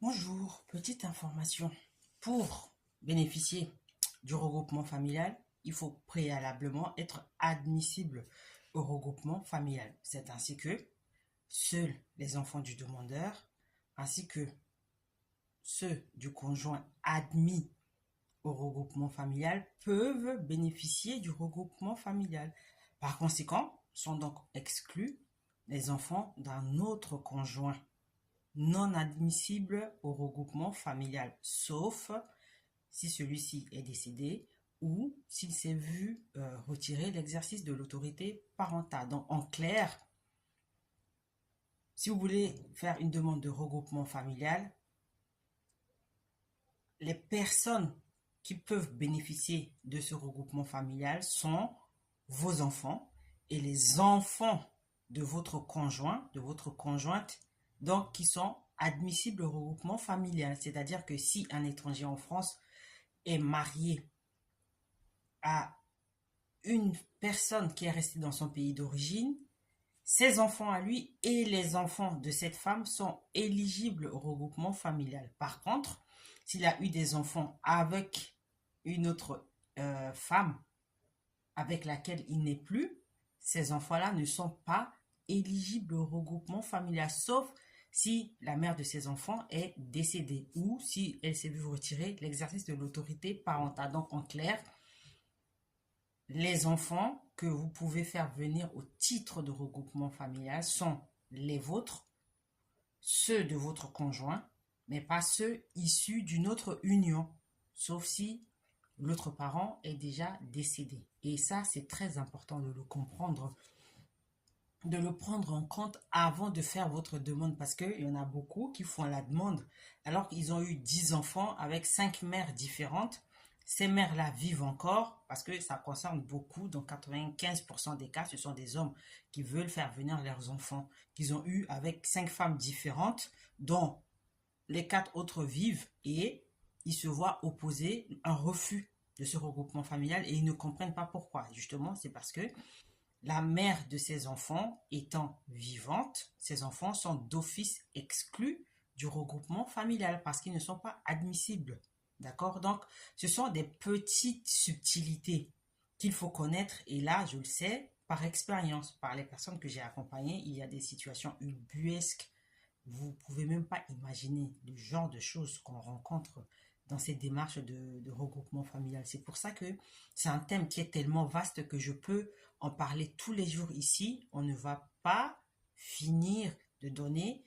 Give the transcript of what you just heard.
Bonjour, petite information. Pour bénéficier du regroupement familial, il faut préalablement être admissible au regroupement familial. C'est ainsi que seuls les enfants du demandeur ainsi que ceux du conjoint admis au regroupement familial peuvent bénéficier du regroupement familial. Par conséquent, sont donc exclus les enfants d'un autre conjoint non admissible au regroupement familial, sauf si celui-ci est décédé ou s'il s'est vu retirer l'exercice de l'autorité parentale. Donc, en clair, si vous voulez faire une demande de regroupement familial, les personnes qui peuvent bénéficier de ce regroupement familial sont vos enfants et les enfants de votre conjoint, de votre conjointe, donc qui sont admissibles au regroupement familial. C'est-à-dire que si un étranger en France est marié à une personne qui est restée dans son pays d'origine, ses enfants à lui et les enfants de cette femme sont éligibles au regroupement familial. Par contre, s'il a eu des enfants avec une autre femme avec laquelle il n'est plus, ces enfants-là ne sont pas éligibles au regroupement familial, sauf si la mère de ces enfants est décédée ou si elle s'est vue retirer l'exercice de l'autorité parentale. Donc, en clair, les enfants que vous pouvez faire venir au titre de regroupement familial sont les vôtres, ceux de votre conjoint, mais pas ceux issus d'une autre union, sauf si l'autre parent est déjà décédé. Et ça, c'est très important de le comprendre, de le prendre en compte avant de faire votre demande, parce qu'il y en a beaucoup qui font la demande alors qu'ils ont eu 10 enfants avec 5 mères différentes. Ces mères-là vivent encore parce que ça concerne beaucoup, donc 95% des cas, ce sont des hommes qui veulent faire venir leurs enfants qu'ils ont eu avec 5 femmes différentes, dont les 4 autres vivent et ils se voient opposer un refus de ce regroupement familial et ils ne comprennent pas pourquoi. Justement, c'est parce que la mère de ces enfants étant vivante, ces enfants sont d'office exclus du regroupement familial parce qu'ils ne sont pas admissibles. D'accord? Donc, ce sont des petites subtilités qu'il faut connaître. Et là, je le sais par expérience, par les personnes que j'ai accompagnées, il y a des situations ubuesques. Vous ne pouvez même pas imaginer le genre de choses qu'on rencontre dans ces démarches de regroupement familial. C'est pour ça que c'est un thème qui est tellement vaste que je peux en parler tous les jours ici. On ne va pas finir de donner